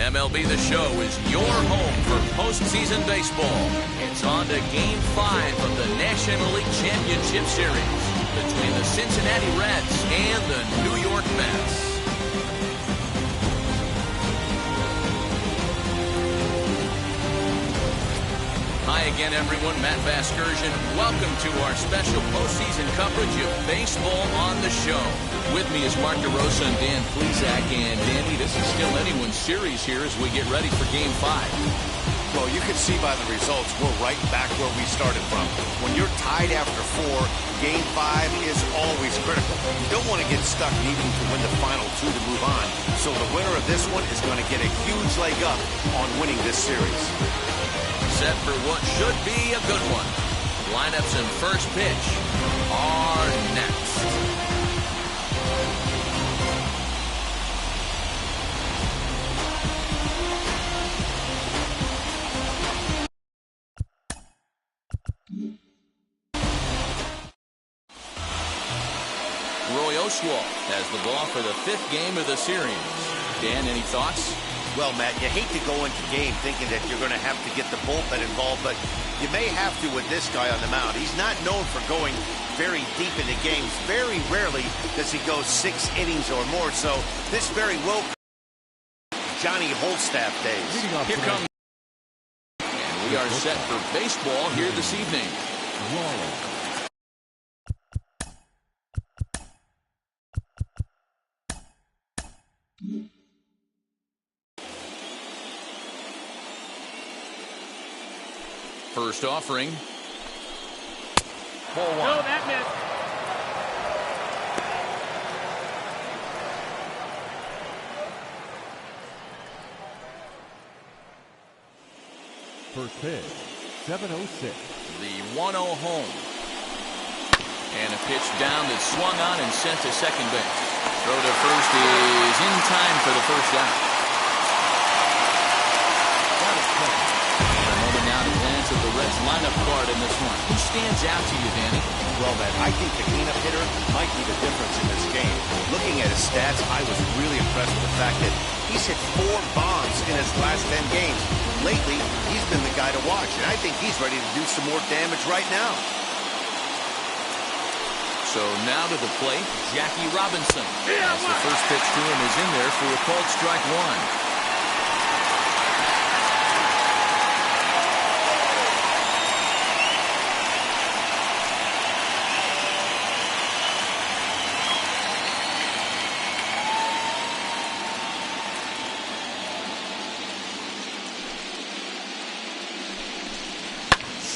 MLB The Show is your home for postseason baseball. It's on to Game 5 of the National League Championship Series between the Cincinnati Reds and the New York Mets. Hi again, everyone. Matt Vasgersian. Welcome to our special postseason coverage of baseball on the show. With me is Mark DeRosa and Dan Plesac. And Danny, this is still anyone's series here as we get ready for Game 5. Well, you can see by the results, we're right back where we started from. When you're tied after 4, Game 5 is always critical. You don't want to get stuck needing to win the final 2 to move on. So the winner of this one is going to get a huge leg up on winning this series. Set for what should be a good one. Lineups and first pitch are next. Roy Oswalt has the ball for the 5th game of the series. Dan, any thoughts? Well, Matt, you hate to go into game thinking that you're going to have to get the bullpen involved, but you may have to with this guy on the mound. He's not known for going very deep into games. Very rarely does he go 6 innings or more, so this very well Johnny Holstaff days. Here comes, and we are set for baseball here this evening. First offering. Ball 1. No, that missed. First pitch, 7:06. The 1-0 home. And a pitch down that's swung on and sent to second base. Throw to first is in time for the first out. Of the Reds lineup card in this one. Who stands out to you, Danny? Well, man, I think the cleanup hitter might be the difference in this game. Looking at his stats, I was really impressed with the fact that he's hit 4 bombs in his last 10 games. Lately, he's been the guy to watch, and I think he's ready to do some more damage right now. So now to the plate, Jackie Robinson. As the first pitch to him is in there for a called strike 1.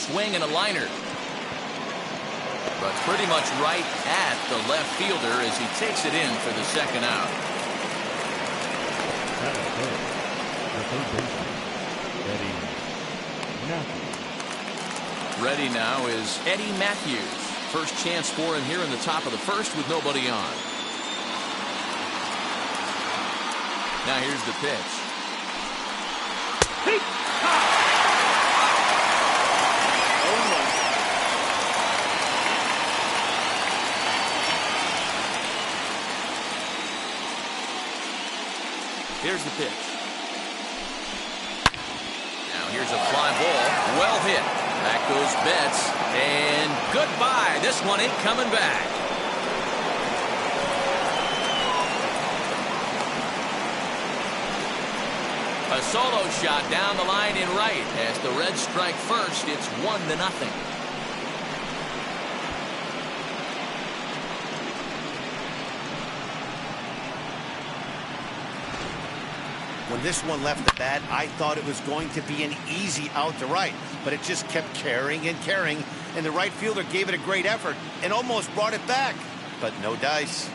Swing and a liner. But pretty much right at the left fielder as he takes it in for the second out. Ready now is Eddie Matthews. First chance for him here in the top of the first with nobody on. Now here's the pitch. Here's the pitch. Now here's a fly ball. Well hit. Back goes Betts. And goodbye. This one ain't coming back. A solo shot down the line in right. As the Reds strike first, it's 1-0. When this one left the bat, I thought it was going to be an easy out to right, but it just kept carrying and carrying, and the right fielder gave it a great effort and almost brought it back, but no dice.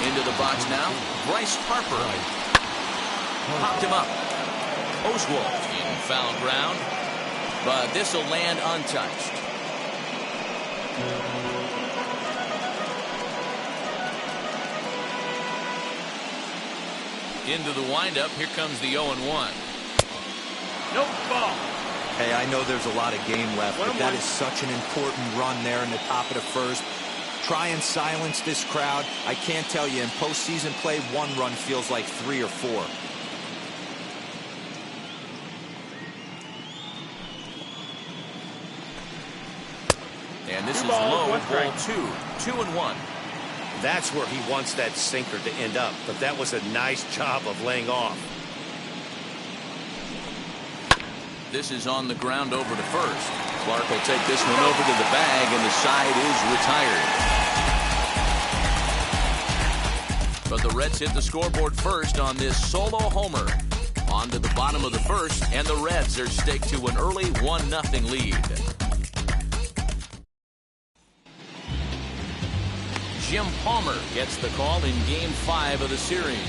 Into the box now, Bryce Harper. Popped him up. Oswalt in foul ground, but this will land untouched. Into the windup. Here comes the 0-1. Nope, ball. Hey, I know there's a lot of game left, but that is such an important run there in the top of the first. Try and silence this crowd. I can't tell you, in postseason play, 1 run feels like 3 or 4. And this is low, ball 2. 2-1. That's where he wants that sinker to end up, but that was a nice job of laying off. This is on the ground over to first. Clark will take this one over to the bag, and the side is retired. But the Reds hit the scoreboard first on this solo homer. On to the bottom of the first, and the Reds are staked to an early 1-0 lead. Jim Palmer gets the call in Game 5 of the series.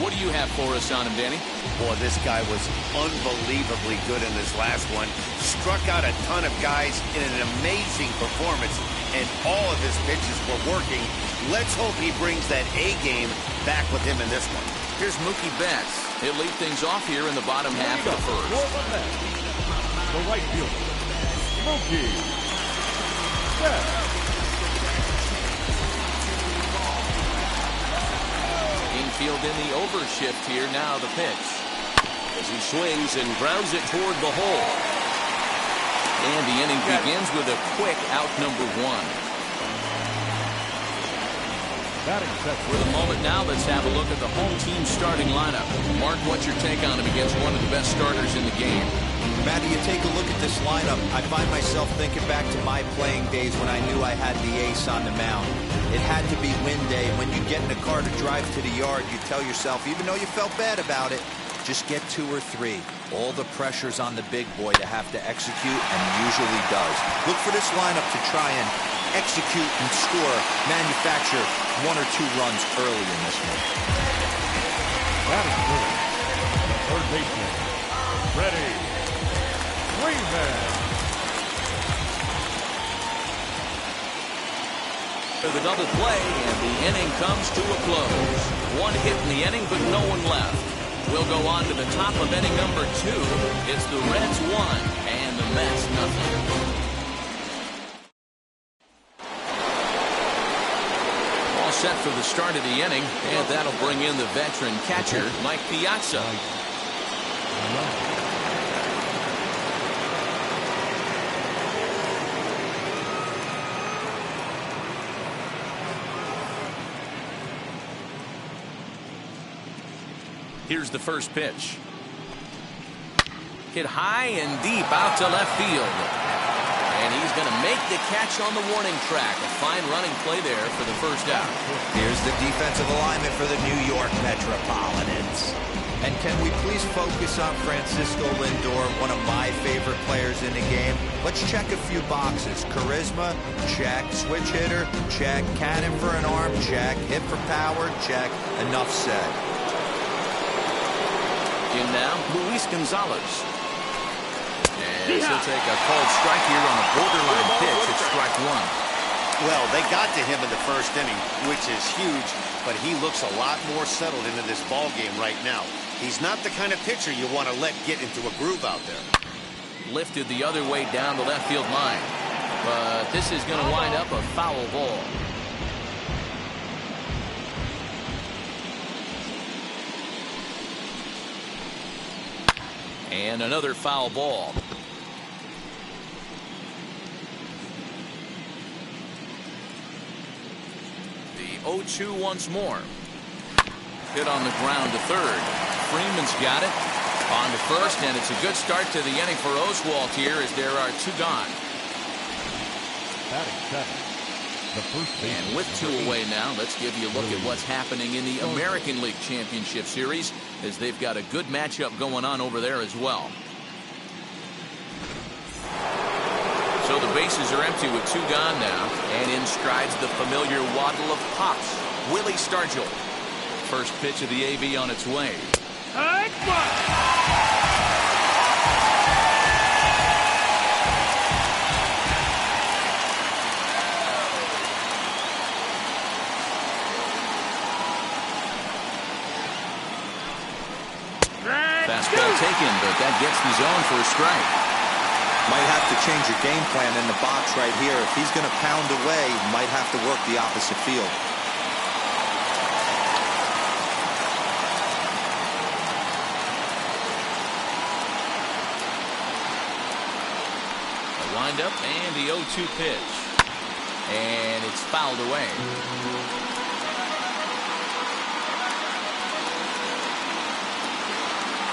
What do you have for us on him, Danny? Boy, this guy was unbelievably good in this last one. Struck out a ton of guys in an amazing performance, and all of his pitches were working. Let's hope he brings that A game back with him in this one. Here's Mookie Betts. He'll lead things off here in the bottom half of the first. The right fielder, Mookie Betts. Infield in the overshift here. Now the pitch. As he swings and grounds it toward the hole. And the inning begins with a quick out number 1. For the moment now, let's have a look at the home team starting lineup. Mark, what's your take on him against one of the best starters in the game? Matty, you take a look at this lineup. I find myself thinking back to my playing days when I knew I had the ace on the mound. It had to be win day. When you get in a car to drive to the yard, you tell yourself, even though you felt bad about it, just get 2 or 3. All the pressure's on the big boy to have to execute, and he usually does. Look for this lineup to try and execute and score, manufacture 1 or 2 runs early in this one. That is good. Third baseman, Freddie Freeman. The double play, and the inning comes to a close. 1 hit in the inning, but no one left. We'll go on to the top of inning number 2. It's the Reds 1 and the Mets 0. All set for the start of the inning, and that'll bring in the veteran catcher, Mike Piazza. Here's the first pitch. Hit high and deep out to left field. And he's going to make the catch on the warning track. A fine running play there for the first out. Here's the defensive alignment for the New York Metropolitans. And can we please focus on Francisco Lindor, one of my favorite players in the game? Let's check a few boxes. Charisma, check. Switch hitter, check. Cannon for an arm, check. Hit for power, check. Enough said. In now, Luis Gonzalez. And he'll take a called strike here on a borderline pitch at strike 1. Well, they got to him in the first inning, which is huge, but he looks a lot more settled into this ball game right now. He's not the kind of pitcher you want to let get into a groove out there. Lifted the other way down the left field line. But this is going to wind up a foul ball. And another foul ball. The 0-2 once more. Hit on the ground to third. Freeman's got it. On to first, and it's a good start to the inning for Oswalt here as there are 2 gone. Batting 7. The first baseman. And with 2 away now, let's give you a look at what's happening in the American League Championship Series, as they've got a good matchup going on over there as well. So the bases are empty with 2 gone now, and in strides the familiar waddle of Pops, Willie Stargell. First pitch of the AB on its way. Fastball taken, but that gets the zone for a strike. Might have to change your game plan in the box right here. If he's going to pound away, might have to work the opposite field. The windup and the 0-2 pitch. And it's fouled away.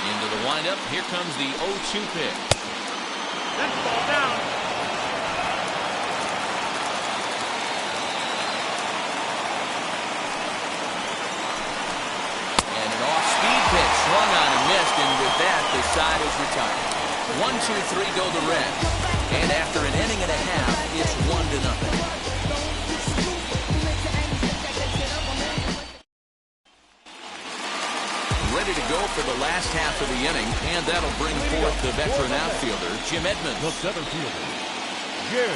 Into the windup. Here comes the 0-2 pitch. That's ball down. And an off-speed pitch swung on and missed, and with that, the side is retired. 1-2-3 go the Reds. And after an inning and a half, it's 1-0. Ready to go for the last half of the inning, and that'll bring forth the veteran outfielder, Jim Edmonds. The center fielder, Jim.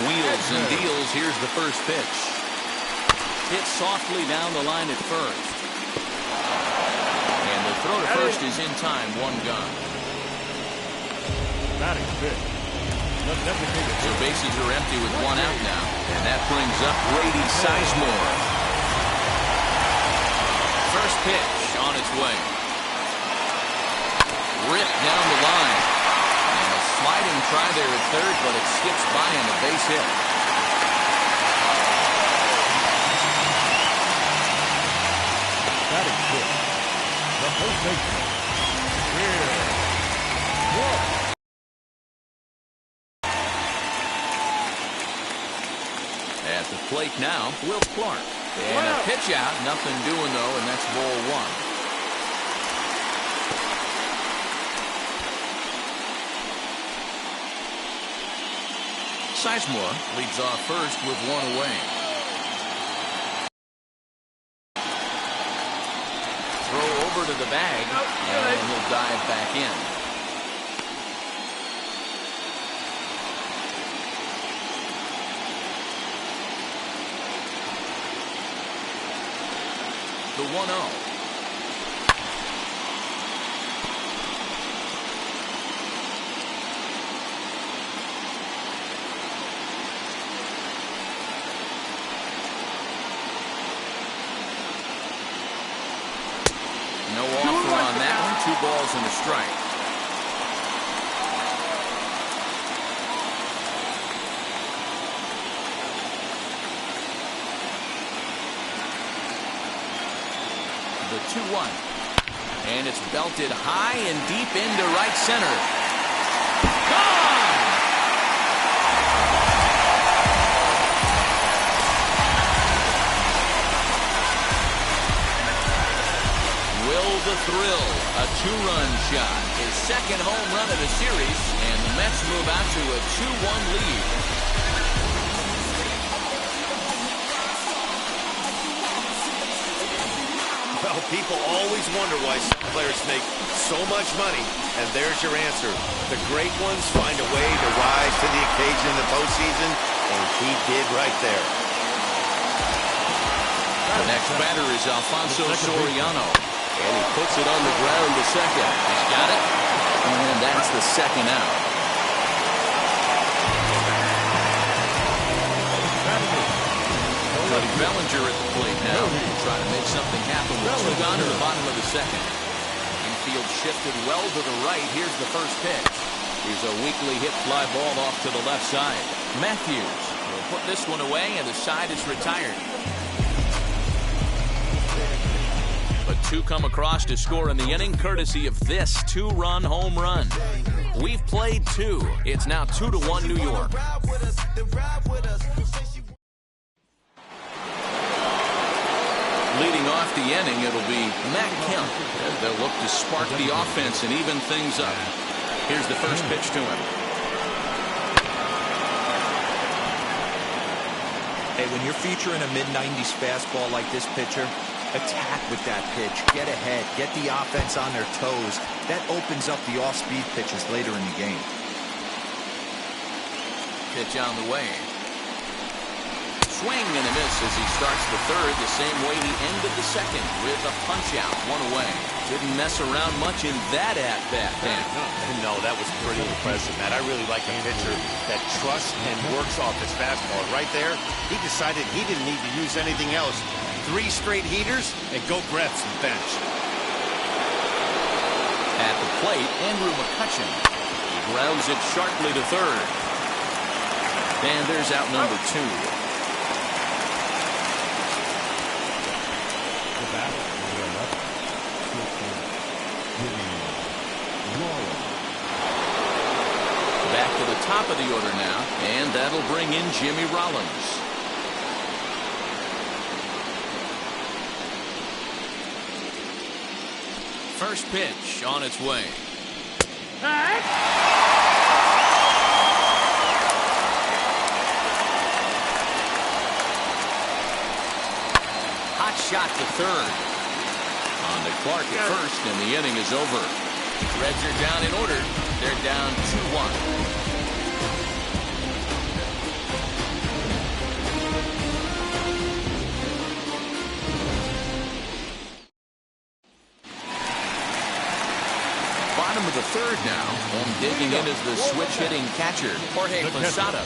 Wheels and deals. Here's the first pitch. Hit softly down the line at first. And the throw to first is in time, 1 gone. Batting fifth. The designated So bases are empty with 1 out now, and that brings up Brady Sizemore. First pitch on its way. Ripped down the line. And a sliding try there at third, but it skips by on a base hit. batting fifth. The first baseman, Jim. At the plate now, Will Clark. And a pitch out, nothing doing though, and that's ball 1. Sizemore leads off first with 1 away. Throw over to the bag, and he'll dive back in. The 1-0. No offer on that one. 2 balls and a strike. The 2-1. And it's belted high and deep into right center. Gone! Will the Thrill, a 2-run shot. His second home run of the series, and the Mets move out to a 2-1 lead. Well, people always wonder why players make so much money, and there's your answer. The great ones find a way to rise to the occasion in the postseason, and he did right there. The next batter is Alfonso Soriano, and he puts it on the ground to second. He's got it, and that's the second out. Cody Bellinger at the plate now, trying to make something happen with 2 gone to the bottom of the second. Infield shifted well to the right. Here's the first pitch. Here's a weakly hit fly ball off to the left side. Matthews will put this one away, and the side is retired. But 2 come across to score in the inning, courtesy of this 2-run home run. We've played 2. It's now 2-1 New York. Leading off the inning, it'll be Matt Kemp. They'll look to spark the offense and even things up. Here's the first pitch to him. Hey, when you're featuring a mid-90s fastball like this pitcher, attack with that pitch. Get ahead. Get the offense on their toes. That opens up the off-speed pitches later in the game. Pitch on the way. swing and a miss as he starts the third the same way he ended the second with a punch-out, one away. Didn't mess around much in that at-bat, Dan. No, that was pretty impressive, Matt. I really like a pitcher that trusts and works off his fastball. Right there, he decided he didn't need to use anything else. 3 straight heaters and go grab some bench. At the plate, Andrew McCutcheon. He grounds it sharply to third. And there's out number 2. Back to the top of the order now, and that'll bring in Jimmy Rollins. First pitch on its way. Hot shot to third. On to Clark at first, and the inning is over. Reds are down in order. They're down 2-1. Bottom of the third now, and digging in is the switch-hitting catcher, Jorge Posada.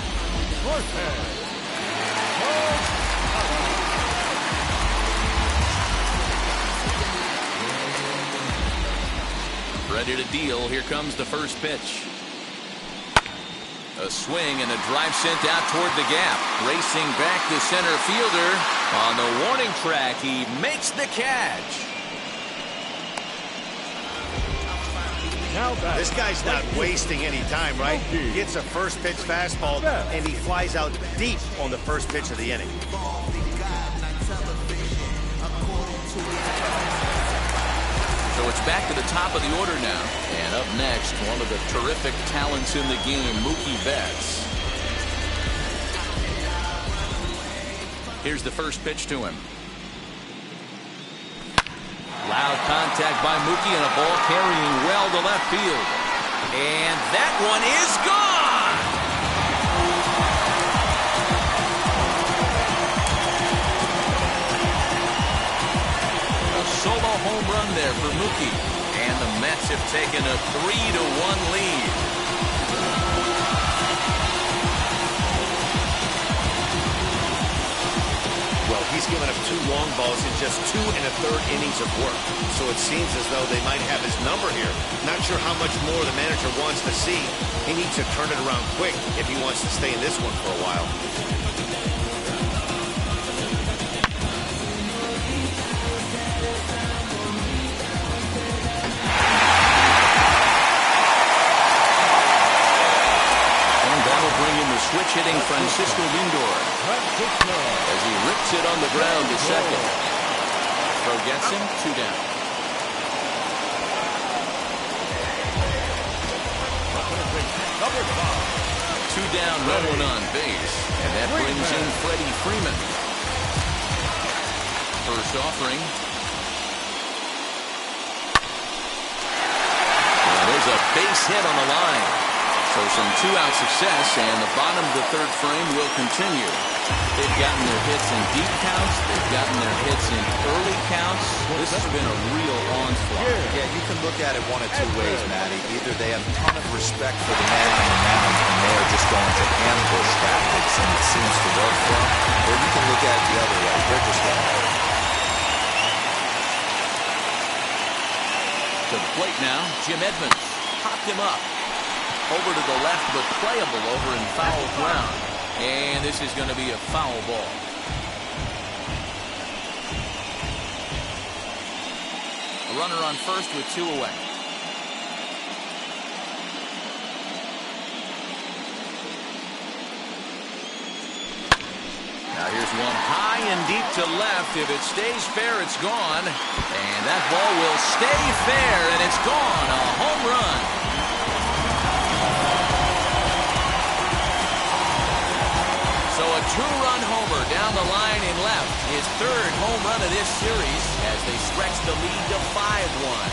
Ready to deal. Here comes the first pitch. A swing and a drive sent out toward the gap. Racing back the center fielder. On the warning track, he makes the catch. This guy's not wasting any time, right? Gets a first pitch fastball, and he flies out deep on the first pitch of the inning. So it's back to the top of the order now. And up next, one of the terrific talents in the game, Mookie Betts. Here's the first pitch to him. Loud contact by Mookie and a ball carrying well to left field. And that one is gone! A solo home run there for Mookie. And the Mets have taken a 3-1 lead. Well, he's given up 2 long balls in just 2 1/3 innings of work. So it seems as though they might have his number here. Not sure how much more the manager wants to see. He needs to turn it around quick if he wants to stay in this one for a while. And that'll bring in the switch-hitting Francisco Lindor as he rips it on the ground to second. Throw gets him, 2 down. Two down, no one on base, and that brings in Freddie Freeman. First offering. And there's a base hit on the line. So some 2-out success, and the bottom of the third frame will continue. They've gotten their hits in deep counts. They've gotten their hits in early counts. This has been a real onslaught. Yeah, you can look at it one of 2 ways, Matty. Either they have a ton of respect for the man on the mound, and they are just going to ambush tactics, and it seems to work for them. Or you can look at it the other way. They're just going to. To the plate now, Jim Edmonds popped him up. Over to the left, but playable over in foul ground. And this is going to be a foul ball. A runner on first with 2 away. Now here's one high and deep to left. If it stays fair, it's gone. And that ball will stay fair, and it's gone. A home run. So a 2-run homer down the line in left. His 3rd home run of this series as they stretch the lead to 5-1.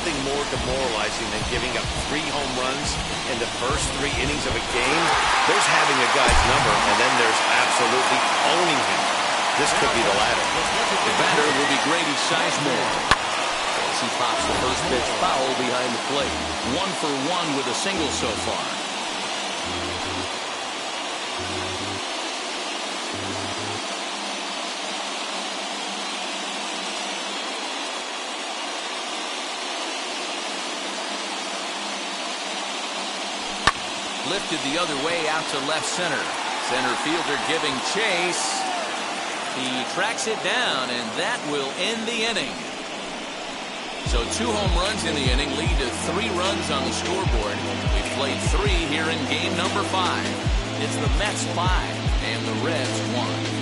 nothing more demoralizing than giving up 3 home runs in the first 3 innings of a game. There's having a guy's number, and then there's absolutely owning him. This could be the latter. The batter will be Grady Sizemore. As he pops the first pitch foul behind the plate. 1 for 1 with a single so far. Lifted the other way out to left center. Center fielder giving chase. He tracks it down, and that will end the inning. So 2 home runs in the inning lead to 3 runs on the scoreboard. We've played 3 here in game number 5. It's the Mets 5 and the Reds 1.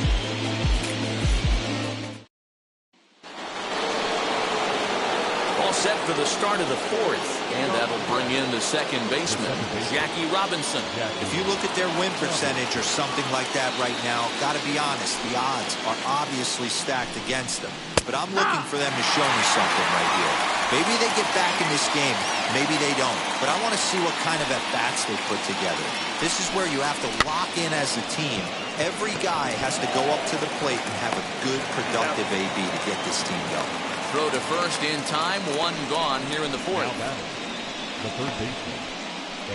Set for the start of the 4th, and that'll bring in the second baseman, Jackie Robinson. If you look at their win percentage or something like that right now, got to be honest, the odds are obviously stacked against them. But I'm looking for them to show me something right here. Maybe they get back in this game, maybe they don't. But I want to see what kind of at-bats they put together. This is where you have to lock in as a team. Every guy has to go up to the plate and have a good, productive AB to get this team going. Throw to first in time, 1 gone here in the 4th. The third baseman,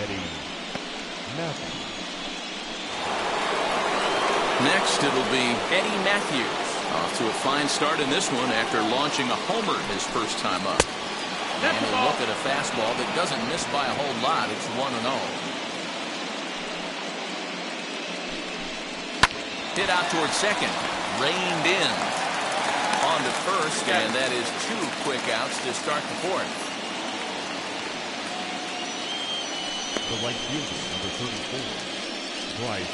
Eddie Matthews. Next, it'll be Eddie Matthews. Off to a fine start in this one after launching a homer his first time up. And a look at a fastball that doesn't miss by a whole lot. It's 1-0. Hit out towards second. Reined in. On to first, and that is 2 quick outs to start the 4th. The right fielder, number 34, Bryce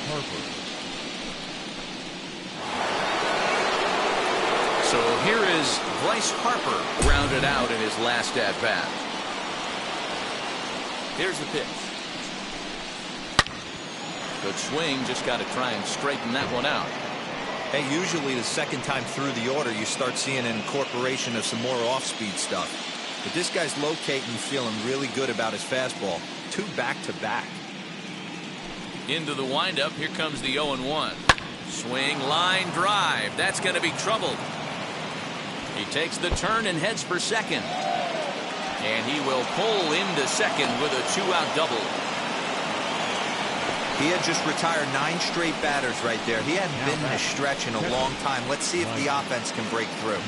Harper. So here is Bryce Harper, grounded out in his last at-bat. Here's the pitch. Good swing, just got to try and straighten that one out. Hey, usually the second time through the order, you start seeing an incorporation of some more off-speed stuff. But this guy's locating and feeling really good about his fastball. 2 back-to-back. Into the windup, here comes the 0-1. Swing, line, drive. That's going to be trouble. He takes the turn and heads for second. And he will pull into second with a 2-out double. He had just retired 9 straight batters right there. He hadn't been in a stretch in a long time. Let's see if the offense can break through.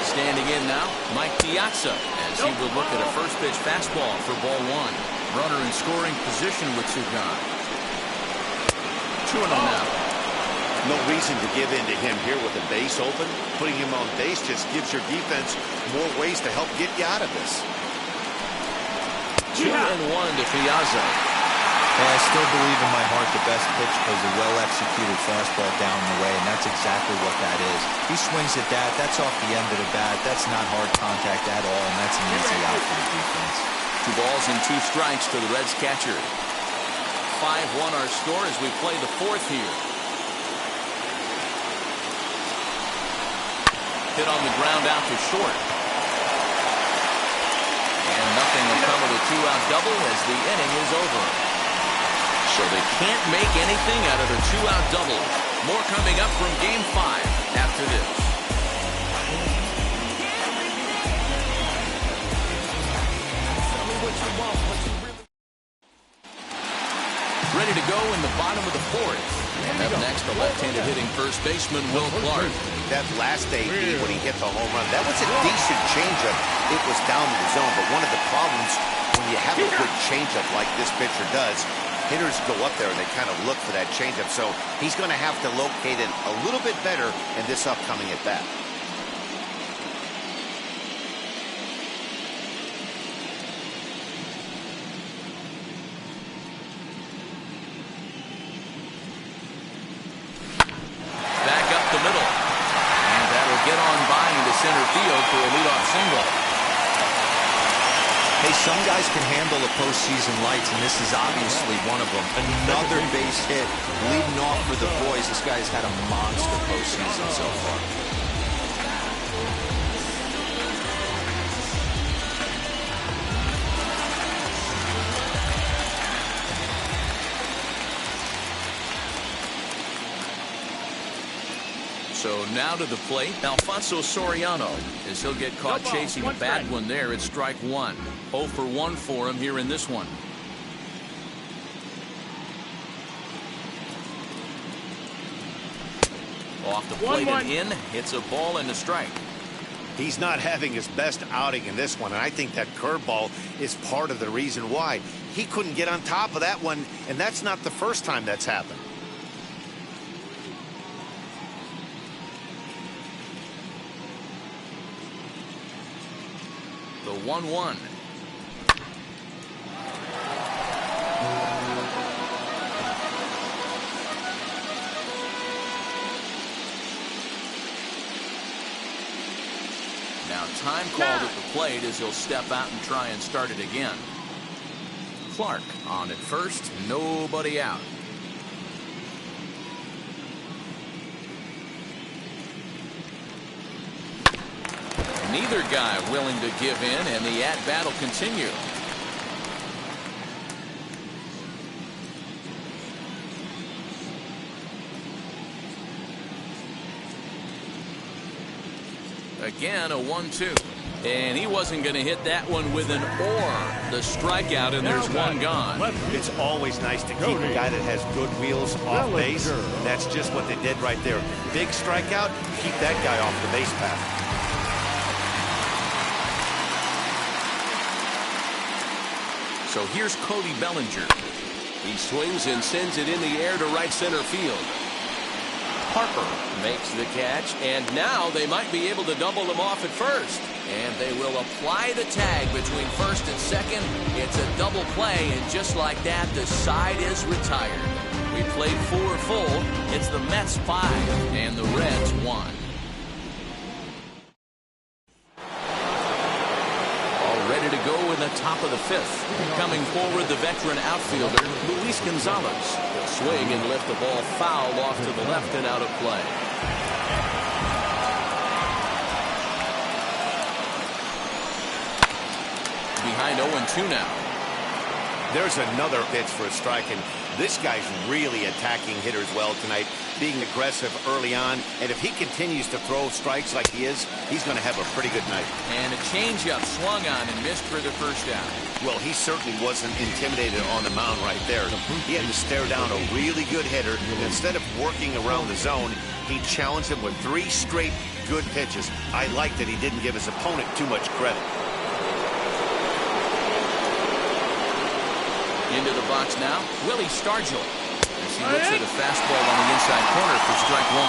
Standing in now, Mike Piazza, as he will look at a first pitch fastball for ball 1. Runner in scoring position with 2 gone. 2-0 now. No reason to give in to him here with the base open. Putting him on base just gives your defense more ways to help get you out of this. 2-1 to Piazza. Hey, I still believe in my heart the best pitch was a well-executed fastball down the way, and that's exactly what that is. He swings at that. That's off the end of the bat. That's not hard contact at all, and that's an easy out for the defense. 2 balls and 2 strikes to the Reds catcher. 5-1 our score as we play the 4th here. Hit on the ground out to short. And nothing will come of a 2-out double as the inning is over. So they can't make anything out of a 2-out double. More coming up from game 5 after this. Tell me what you want, what you really... Ready to go in the bottom of the 4th. And up next, the left-handed hitting first baseman, Will Clark. That last AB when he hit the home run, that was a decent changeup. It was down to the zone, but one of the problems when you have a good changeup like this pitcher does, hitters go up there and they kind of look for that changeup. So he's going to have to locate it a little bit better in this upcoming at-bat. Get on by into center field for a leadoff single. Hey, some guys can handle the postseason lights, and this is obviously one of them. Another base hit, leading off for the boys. This guy's had a monster postseason so far. So now to the plate, Alfonso Soriano, as he'll get caught chasing a bad one there at strike one. 0 for 1 for him here in this one. Off the plate and in, hits a ball and a strike. He's not having his best outing in this one, and I think that curveball is part of the reason why. He couldn't get on top of that one, and that's not the first time that's happened. The 1-1. Now time called at the plate as he'll step out and try and start it again. Clark on at first, nobody out. Neither guy willing to give in, and the at-bat will continue. Again, a 1-2. And he wasn't going to hit that one with an or. The strikeout, and there's one gone. It's always nice to keep a guy that has good wheels off base. That's just what they did right there. Big strikeout, keep that guy off the base path. So here's Cody Bellinger. He swings and sends it in the air to right center field. Harper makes the catch, and now they might be able to double him off at first. And they will apply the tag between first and second. It's a double play, and just like that, the side is retired. We played 4 full. It's the Mets 5 and the Reds 1. Ready to go in the top of the 5th. Coming forward, the veteran outfielder, Luis Gonzalez. He'll swing and lift the ball foul off to the left and out of play. Behind 0-2 now. There's another pitch for a strike, and this guy's really attacking hitters well tonight, being aggressive early on, and if he continues to throw strikes like he is, he's going to have a pretty good night. And a changeup swung on and missed for the first out. Well, he certainly wasn't intimidated on the mound right there. He had to stare down a really good hitter, and instead of working around the zone, he challenged him with 3 straight good pitches. I like that he didn't give his opponent too much credit. Into the box now, Willie Stargell. As he looks at a fastball on the inside corner for strike 1.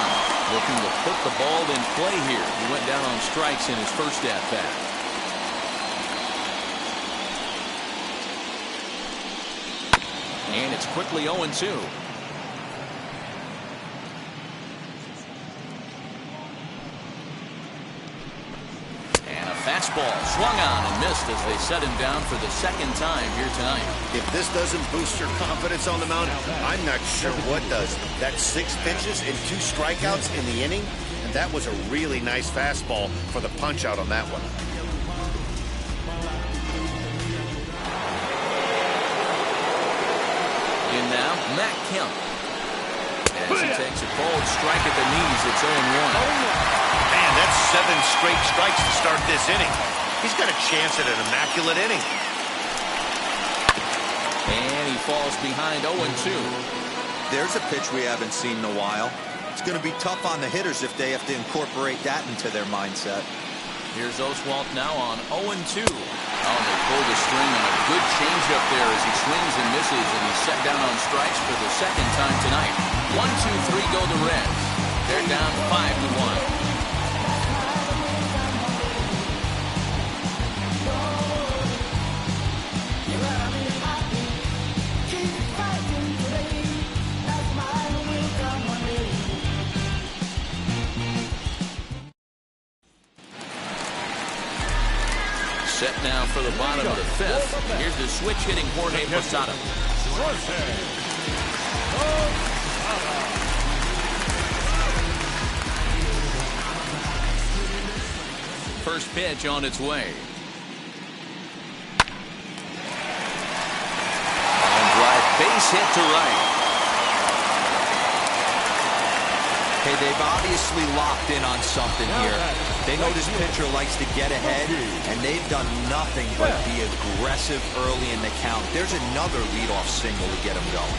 Looking to put the ball in play here. He went down on strikes in his first at-bat. And it's quickly 0-2. Fastball swung on and missed as they set him down for the second time here tonight. If this doesn't boost your confidence on the mound, I'm not sure what does. That's 6 pitches and 2 strikeouts in the inning, and that was a really nice fastball for the punch out on that one. In now, Matt Kemp. As he takes a cold strike at the knees, it's 0-1. Man, that's 7 straight strikes to start this inning. He's got a chance at an immaculate inning. And he falls behind 0-2. There's a pitch we haven't seen in a while. It's going to be tough on the hitters if they have to incorporate that into their mindset. Here's Oswalt now on 0-2. Oh, they pulled the string on a good changeup there as he swings and misses, and he's set down on strikes for the second time tonight. 1-2-3 go the Reds. They're down 5-1. Set now for the bottom of the fifth. Here's the switch hitting Jorge Posada. First pitch on its way. And drive base hit to right. Hey, they've obviously locked in on something here. They know this pitcher likes to get ahead, and they've done nothing but be aggressive early in the count. There's another leadoff single to get him going.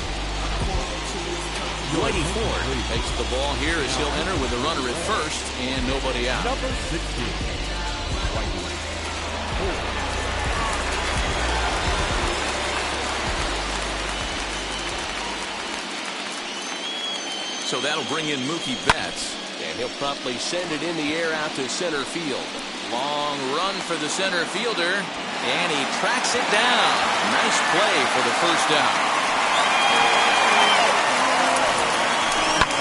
Dwighty Ford takes the ball here as he'll enter with a runner at first and nobody out. Number 16. Dwighty Ford. So that'll bring in Mookie Betts, and he'll promptly send it in the air out to center field. Long run for the center fielder, and he tracks it down. Nice play for the first down.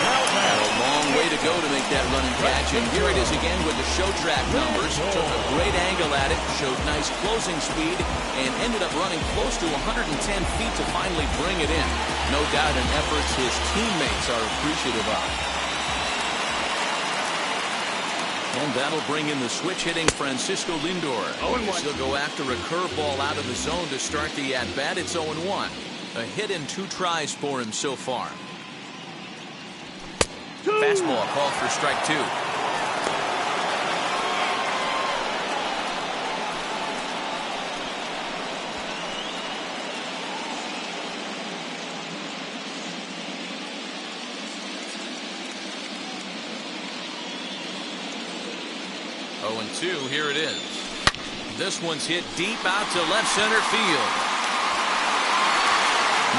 A long way to go to make that run and catch, and here it is again with the show track numbers. Took a great angle at it, showed nice closing speed, and ended up running close to 110 feet to finally bring it in. No doubt an effort his teammates are appreciative of. And that'll bring in the switch hitting Francisco Lindor. He'll go after a curveball out of the zone to start the at-bat. It's 0-1. A hit in 2 tries for him so far. Fastball called for strike 2. Oh, and 2, here it is. This one's hit deep out to left center field.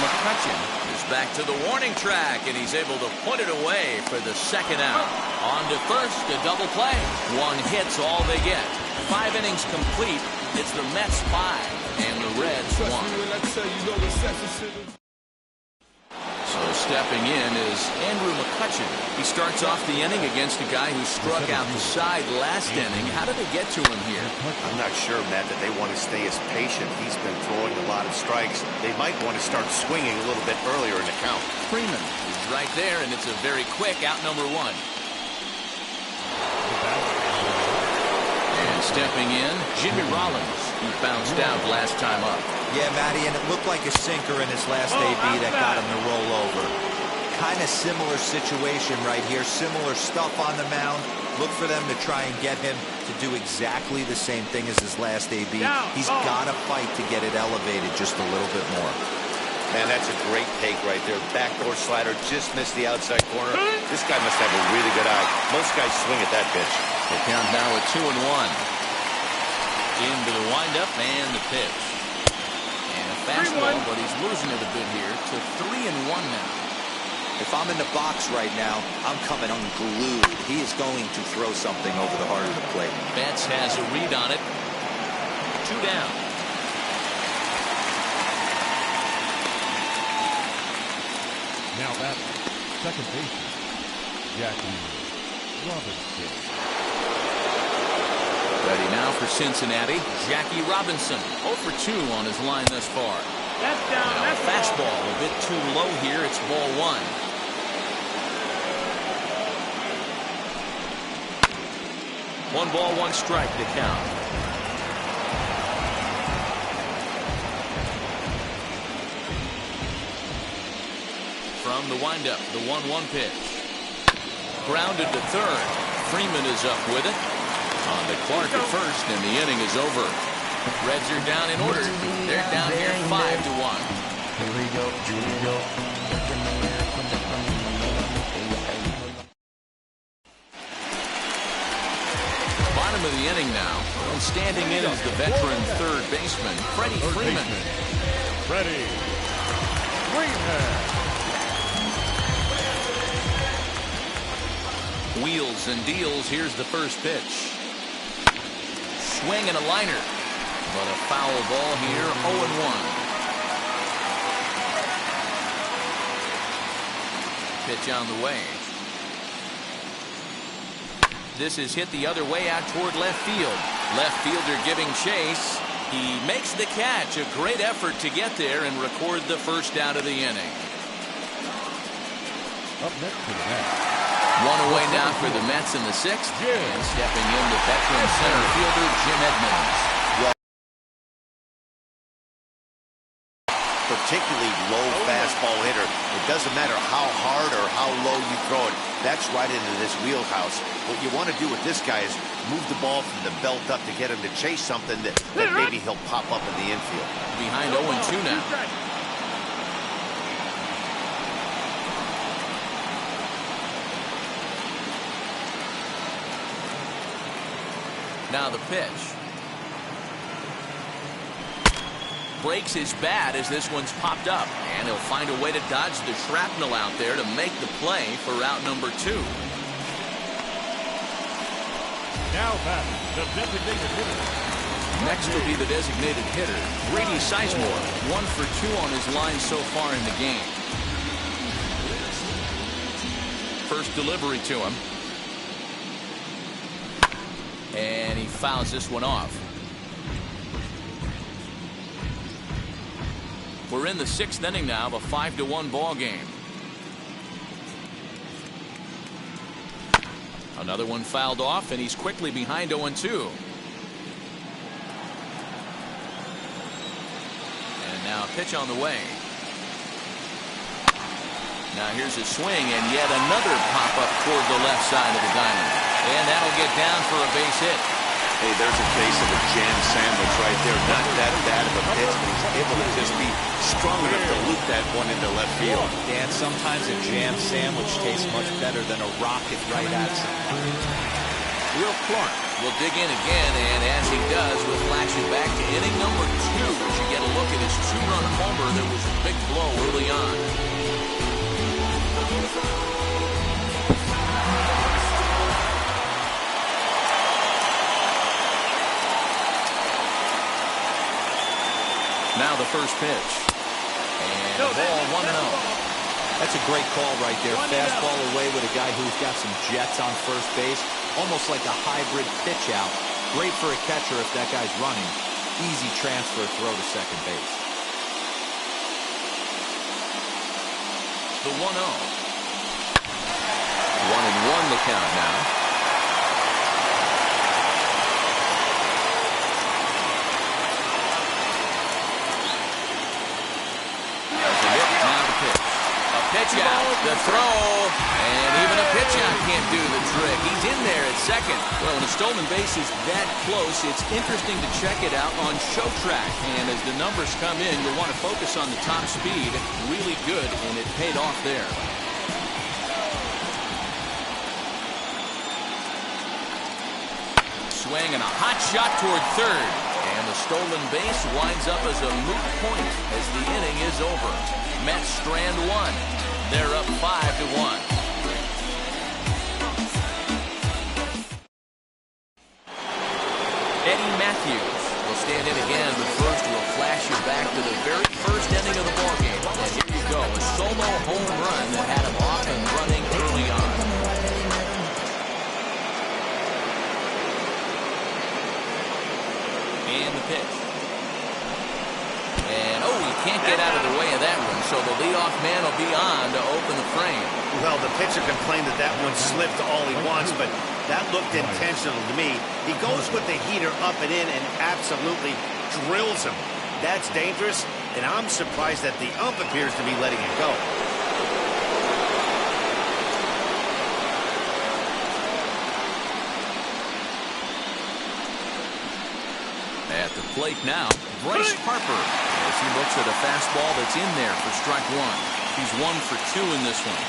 McCutchen is back to the warning track, and he's able to put it away for the second out. On to first, a double play. 1 hit's all they get. 5 innings complete. It's the Mets 5 and the Reds 1. So stepping in is Andrew McCutchen. He starts off the inning against a guy who struck out the side last inning. How did they get to him here? I'm not sure, Matt, that they want to stay as patient. He's been throwing a lot of strikes. They might want to start swinging a little bit earlier in the count. Freeman is right there, and it's a very quick out number 1. And stepping in, Jimmy Rollins. He bounced out last time up. Yeah, Matty, and it looked like a sinker in his last AB that got him to roll over. Kind of similar situation right here. Similar stuff on the mound. Look for them to try and get him to do exactly the same thing as his last AB. He's got to fight to get it elevated just a little bit more. Man, that's a great take right there. Backdoor slider just missed the outside corner. This guy must have a really good eye. Most guys swing at that pitch. The count now at 2-1. Into the windup and the pitch. And a fastball, but he's losing it a bit here to 3-1 now. If I'm in the box right now, I'm coming unglued. He is going to throw something over the heart of the plate. Betts has a read on it. 2 down. Now that's second baseman, Jackie Robinson. Ready now for Cincinnati, Jackie Robinson. 0 for 2 on his line thus far. That's down. Now That's fastball a bit too low here. It's ball 1. One ball, 1 strike to count. From the windup, the 1-1 pitch. Grounded to third. Freeman is up with it. On to Clark at first, and the inning is over. Reds are down in order. They're down here 5-1. Here we go, here we go. Bottom of the inning now. And standing in is the veteran third baseman, Freddie Freeman. Freddie Freeman. Wheels and deals. Here's the first pitch. Swing and a liner. But a foul ball here, 0-1. Pitch on the way. This is hit the other way out toward left field. Left fielder giving chase. He makes the catch. A great effort to get there and record the first out of the inning. Up next for the Mets. One away now for the Mets in the sixth. And stepping in, the veteran center fielder, Jim Edmonds. Particularly low fastball hitter. It doesn't matter how hard or how low you throw it. That's right into this wheelhouse. What you want to do with this guy is move the ball from the belt up to get him to chase something that maybe he'll pop up in the infield. Behind 0-2 now. Now the pitch. Breaks his bat as this one's popped up. And he'll find a way to dodge the shrapnel out there to make the play for route number 2. Now batting, the designated hitter. Next will be the designated hitter, Brady Sizemore. 1 for 2 on his line so far in the game. First delivery to him. And he fouls this one off. We're in the 6th inning now of a 5-1 ball game. Another one fouled off, and he's quickly behind 0-2. And now a pitch on the way. Now here's a swing, and yet another pop-up toward the left side of the diamond. And that'll get down for a base hit. Hey, there's a case of a jam sandwich right there. Not that bad of a pitch, but he's able to just be strong enough to loop that one into left field. Dan, sometimes a jam sandwich tastes much better than a rocket right at somebody. Will Clark will dig in again, and as he does, we'll flash it back to inning number 2 as you get a look at his 2-run homer. There was a big blow early on. Now the first pitch. And a ball 1-0. That's a great call right there. Fastball away with a guy who's got some jets on first base. Almost like a hybrid pitch out. Great for a catcher if that guy's running. Easy transfer throw to second base. The 1-0. 1-1 the count now. Pitch out, the throw, and even a pitch out can't do the trick. He's in there at second. Well, when a stolen base is that close, it's interesting to check it out on show track. And as the numbers come in, you'll want to focus on the top speed. Really good, and it paid off there. Swing and a hot shot toward third. And the stolen base winds up as a moot point as the inning is over. Mets strand 1. They're up 5-1. Eddie Matthews will stand in again, but first we'll flash you back to the very first inning of the ballgame. And here you go, a solo home run that had him off and running early on. And the pitch. And, oh, he can't get out of the way of that one, so the leadoff man will be on to open the frame. Well, the pitcher can claim that that one slipped all he wants, but that looked intentional to me. He goes with the heater up and in and absolutely drills him. That's dangerous, and I'm surprised that the ump appears to be letting it go. At the plate now, Bryce Harper, as he looks at a fastball that's in there for strike 1. He's 1 for 2 in this one.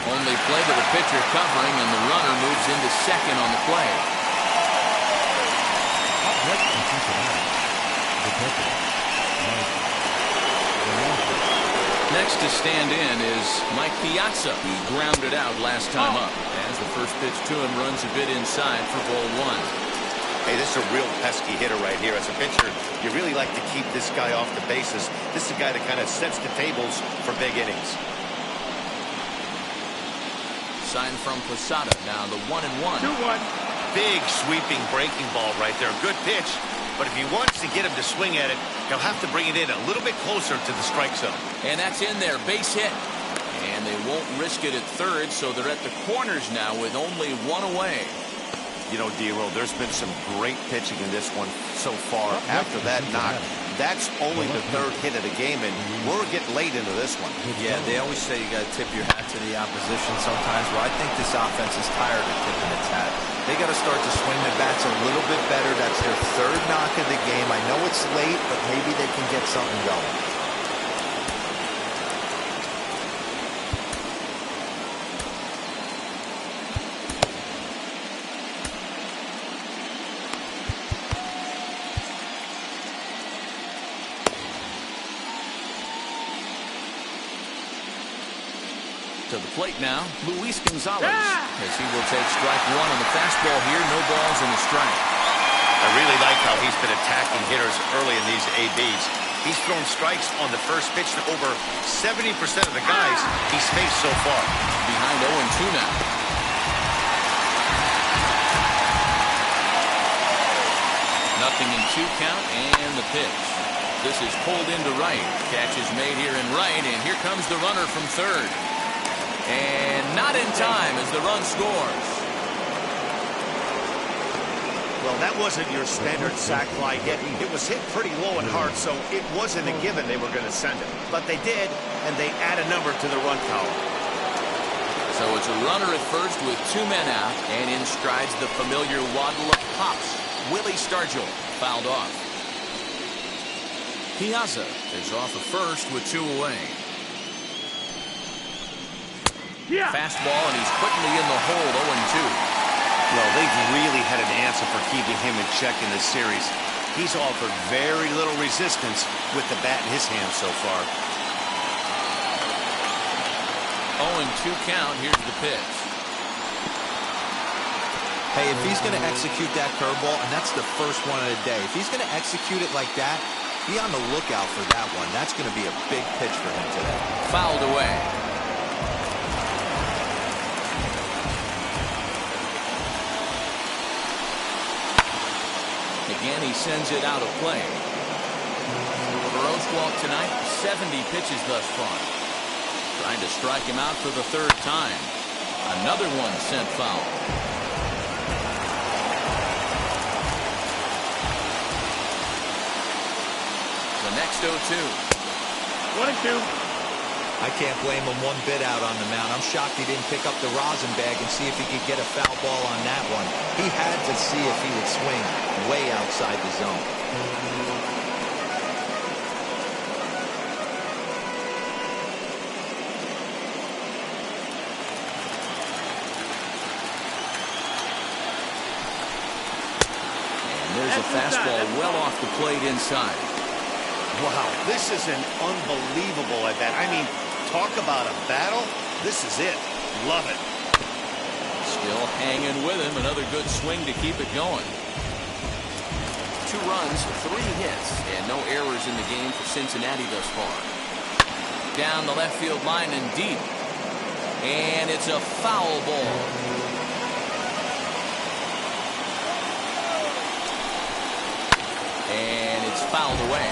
Only play with the pitcher covering, and the runner moves into second on the play. Up next in Cincinnati, the pitcher. Next to stand in is Mike Piazza. He grounded out last time up. As the first pitch to him runs a bit inside for ball 1. Hey, this is a real pesky hitter right here. As a pitcher, you really like to keep this guy off the bases. This is a guy that kind of sets the tables for big innings. Sign from Posada. Now the 1-1. 2-1. Big sweeping breaking ball right there. Good pitch. But if he wants to get him to swing at it, he'll have to bring it in a little bit closer to the strike zone. And that's in there. Base hit. And they won't risk it at third, so they're at the corners now with only one away. You know, D-Roll, there's been some great pitching in this one so far. After that knock, that's only the third hit of the game, and we're getting late into this one. Yeah, they always say you got to tip your hat to the opposition sometimes. Well, I think this offense is tired of tipping its hat. They got to start to swing the bats a little bit better. That's their third knock of the game. I know it's late, but maybe they can get something going. To the plate now, Luis Gonzalez, as he will take strike one on the fastball here. No balls and a strike. I really like how he's been attacking hitters early in these ABs. He's thrown strikes on the first pitch to over 70% of the guys he's faced so far. Behind 0-2 now. Nothing in 2 count and the pitch. This is pulled into right. Catch is made here in right, and here comes the runner from third. And not in time as the run scores. Well, that wasn't your standard sac fly hit. It was hit pretty low and hard, so it wasn't a given they were going to send it. But they did, and they add a number to the run column. So it's a runner at first with 2 men out, and in strides the familiar waddle of pops. Willie Stargell fouled off. Piazza is off at first with 2 away. Fastball, and he's quickly in the hole, 0-2. Well, they've really had an answer for keeping him in check in this series. He's offered very little resistance with the bat in his hand so far. 0-2 count. Here's the pitch. Hey, if he's going to execute that curveball, and that's the first one of the day, if he's going to execute it like that, be on the lookout for that one. That's going to be a big pitch for him today. Fouled away. Again, he sends it out of play. For Oswalt tonight, 70 pitches thus far. Trying to strike him out for the 3rd time. Another one sent foul. The next 0-2. 1-2. I can't blame him one bit out on the mound. I'm shocked he didn't pick up the rosin bag and see if he could get a foul ball on that one. He had to see if he would swing way outside the zone. And there's a fastball well off the plate inside. Wow, this is an unbelievable at bat. I mean, talk about a battle. This is it. Love it. Still hanging with him. Another good swing to keep it going. 2 runs, 3 hits, and no errors in the game for Cincinnati thus far. Down the left field line and deep. And it's a foul ball. And it's fouled away.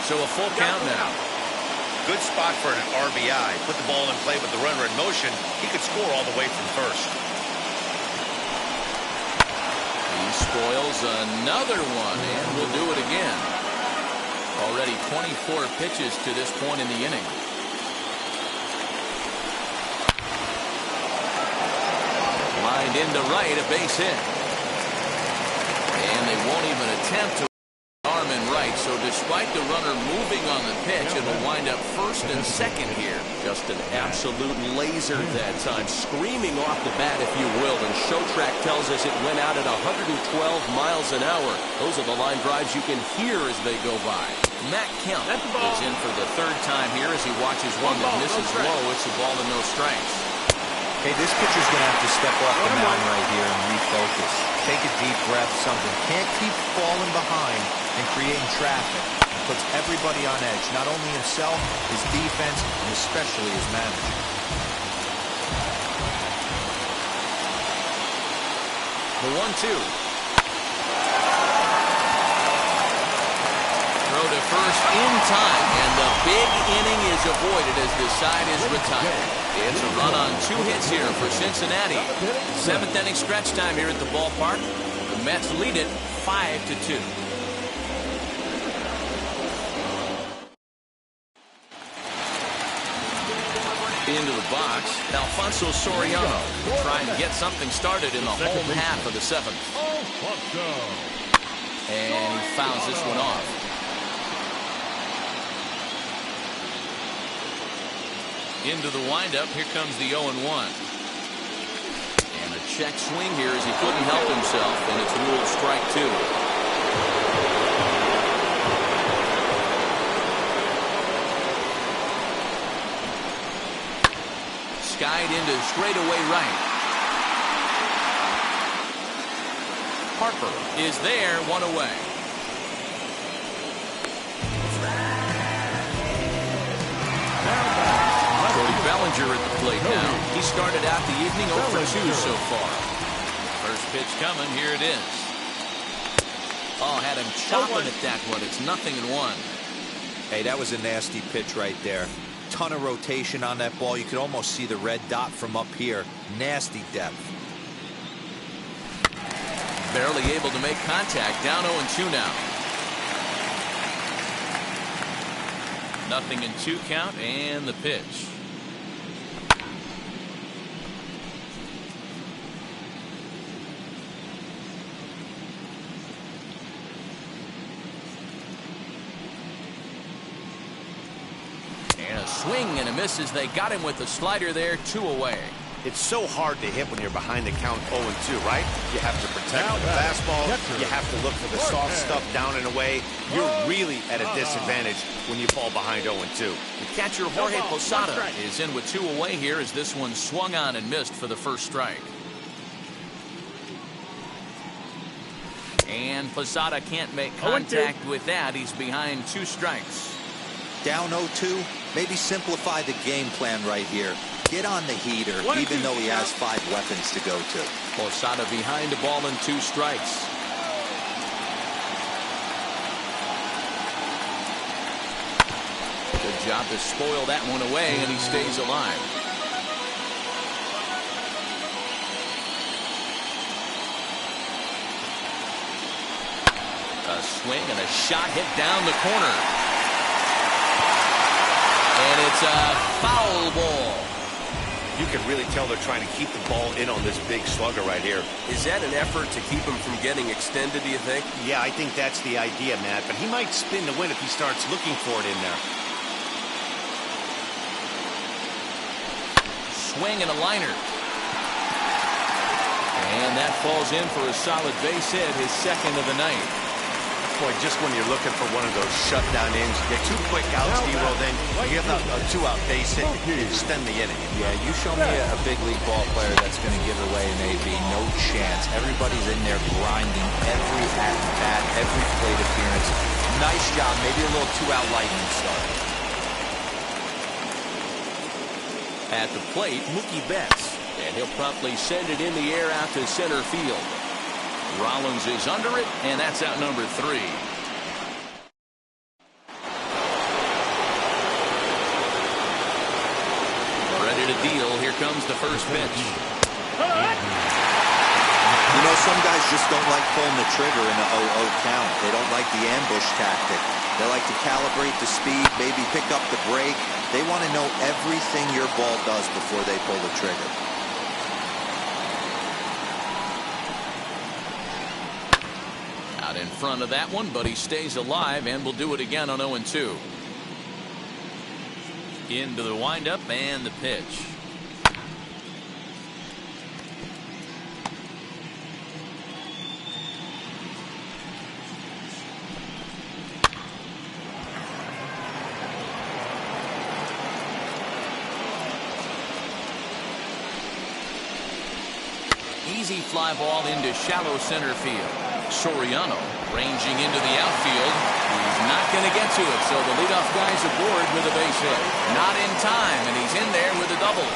So a full count now. Good spot for an RBI. Put the ball in play with the runner in motion. He could score all the way from first. He spoils another one, and will do it again. Already 24 pitches to this point in the inning. Lined into right, a base hit. And they won't even attempt to arm in right, so despite the runner moving on the pitch, it'll wind up first and second here. Just an absolute laser that time, screaming off the bat, if you will, and Show Track tells us it went out at 112 miles an hour. Those are the line drives you can hear as they go by. Matt Kemp is in for the 3rd time here as he watches one that misses low. It's a ball and no strikes. Hey, this pitcher's going to have to step off the mound right here and refocus. Take a deep breath, something. Can't keep falling behind. and creating traffic. He puts everybody on edge, not only himself, his defense, and especially his manager. The 1-2. Throw to first in time, and the big inning is avoided as the side is retired. It's a run on 2 hits here for Cincinnati. 7th inning stretch time here at the ballpark. The Mets lead it 5-2. Into the box, Alfonso Soriano will try and get something started in the home half of the 7th. And he fouls this one off. Into the windup, here comes the 0-1. And a check swing here as he couldn't help himself, and it's ruled strike 2. Skied into straightaway right. Harper is there, 1 away. Bellinger at the plate now. He started out the evening 0 for 2 so far. First pitch coming. Here it is. Oh, had him chopping at that one. It's 0-1. Hey, that was a nasty pitch right there. Ton of rotation on that ball. You could almost see the red dot from up here. Nasty depth. Barely able to make contact. Down 0-2 now. 0-2 count and the pitch. Swing and a miss as they got him with the slider there, 2 away. It's so hard to hit when you're behind the count 0-2, right? You have to protect the fastball. You have to look for the soft stuff down and away. You're really at a disadvantage when you fall behind 0-2. The catcher Jorge Posada is in with 2 away here as this one swung on and missed for the first strike. And Posada can't make contact with that. He's behind 2 strikes. Down 0-2, maybe simplify the game plan right here. Get on the heater, even though he has 5 weapons to go to. Posada behind the ball and 2 strikes. Good job to spoil that one away, and he stays alive. A swing and a shot hit down the corner. And it's a foul ball. You can really tell they're trying to keep the ball in on this big slugger right here. Is that an effort to keep him from getting extended, do you think? Yeah, I think that's the idea, Matt. But he might spin the win if he starts looking for it in there. Swing and a liner. And that falls in for a solid base hit, his 2nd of the night. Boy, just when you're looking for one of those shutdown innings, you get 2 quick outs, D-Roll, then you get a 2-out base hit, extend the inning. Yeah, you show me a big league ball player that's going to give away an AB, no chance. Everybody's in there grinding every at-bat, every plate appearance. Nice job, maybe a little 2-out lightning start. At the plate, Mookie Betts, and he'll promptly send it in the air out to center field. Rollins is under it, and that's out number 3. Ready to deal. Here comes the first pitch. You know, some guys just don't like pulling the trigger in an 0-0 count. They don't like the ambush tactic. They like to calibrate the speed, maybe pick up the brake. They want to know everything your ball does before they pull the trigger. Out in front of that one, but he stays alive and will do it again on 0-2. Into the windup and the pitch. Easy fly ball into shallow center field. Soriano Ranging into the outfield. He's not going to get to it, so the leadoff guy's aboard with a base hit. Not in time, and he's in there with a double.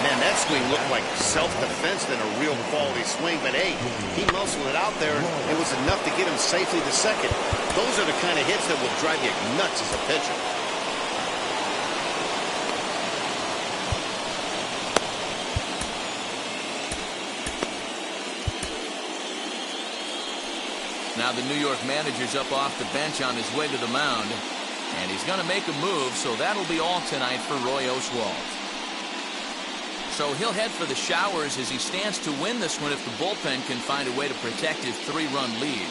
Man, that swing looked like self-defense than a real quality swing, but hey, he muscled it out there, and it was enough to get him safely to second. Those are the kind of hits that will drive you nuts as a pitcher. Now the New York manager's up off the bench on his way to the mound, and he's going to make a move, so that'll be all tonight for Roy Oswalt. So he'll head for the showers as he stands to win this one if the bullpen can find a way to protect his 3-run lead.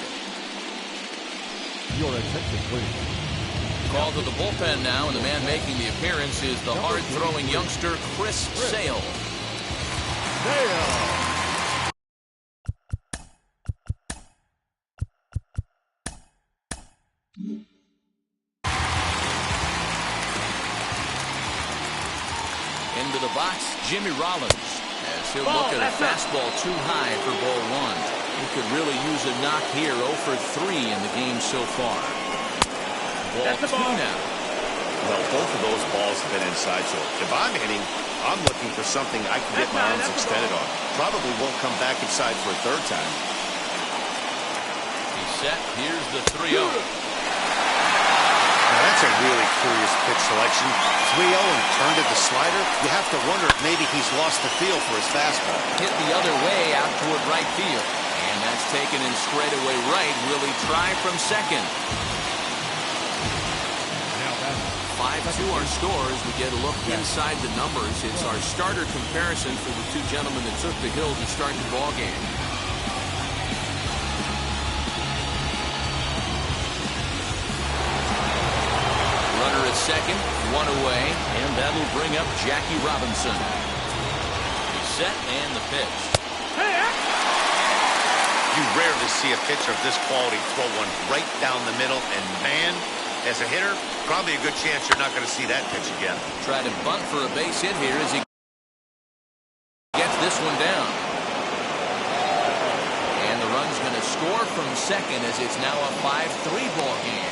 Your attention, please. Call to the bullpen now, and the man making the appearance is the hard-throwing youngster Chris Sale. Into the box, Jimmy Rollins, as he'll look at a fastball too high for ball 1. He could really use a knock here. 0 for 3 in the game so far. Ball 2 now. Well, both of those balls have been inside, so if I'm hitting, I'm looking for something I can get my arms extended on. Probably won't come back inside for a third time. He's set. Here's the 3-0. Now that's a really curious pitch selection. 3-0 and turned to the slider. You have to wonder if maybe he's lost the feel for his fastball. Hit the other way out toward right field. And that's taken in straightaway right. Will he try from second? 5-2 our scores. We get a look inside the numbers. It's our starter comparison for the two gentlemen that took the hill to start the ball game. Runner at second, 1 away, and that'll bring up Jackie Robinson. He's set and the pitch. You rarely see a pitcher of this quality throw one right down the middle, and man, as a hitter, probably a good chance you're not going to see that pitch again. Try to bunt for a base hit here as he gets this one down. And the run's going to score from second as it's now a 5-3 ball game.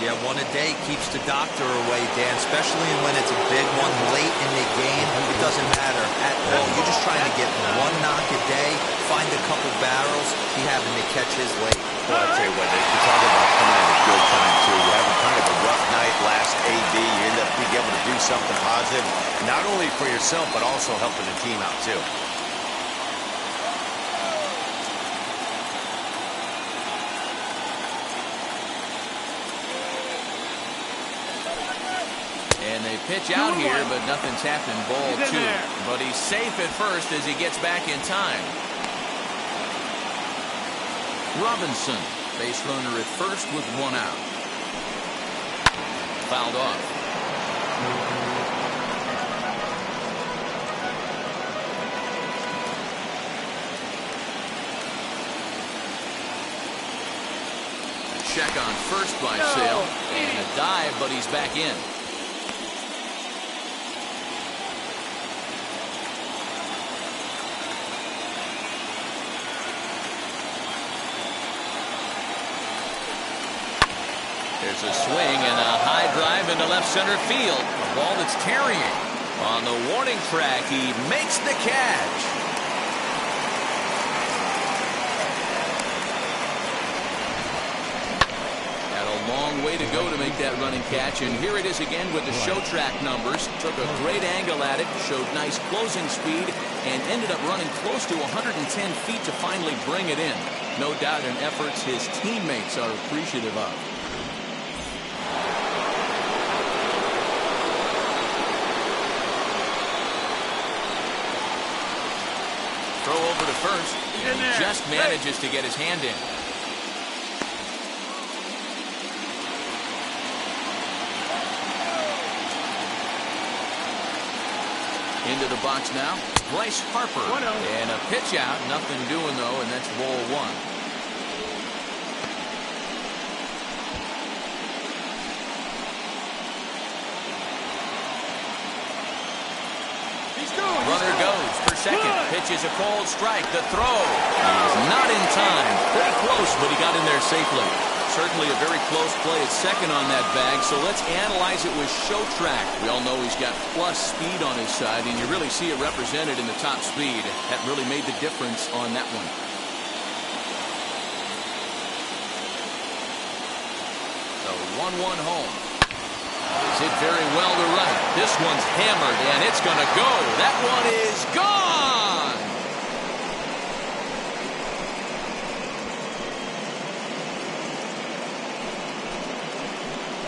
Yeah, one a day keeps the doctor away, Dan, especially when it's a big one late in the game. It doesn't matter at all. You're just trying to get one knock a day, find a couple barrels. He having to catch his late. Well, I tell you what, you're talking about coming at a good time, too. You're having kind of a rough night last AB. You end up being able to do something positive, not only for yourself, but also helping the team out, too. And they pitch out here, but nothing's happened. Ball 2. But he's safe at first as he gets back in time. Robinson, base runner at first with 1 out. Fouled off. Check on first by Sale. And a dive, but he's back in. There's a swing and a high drive into left center field. A ball that's tarrying. On the warning track, he makes the catch. Had a long way to go to make that running catch, and here it is again with the show track numbers. Took a great angle at it, showed nice closing speed, and ended up running close to 110 feet to finally bring it in. No doubt an effort his teammates are appreciative of. Throw over to first, and he just manages to get his hand in. Into the box now, Bryce Harper. And a pitch out, nothing doing though, and that's ball 1. Runner goes for second. Pitch is a called strike. The throw is not in time. Pretty close, but he got in there safely. Certainly a very close play at second on that bag, so let's analyze it with show track. We all know he's got plus speed on his side, and you really see it represented in the top speed. That really made the difference on that one. The 1-1 home. Is hit very well to right. This one's hammered, and it's going to go. That one is gone!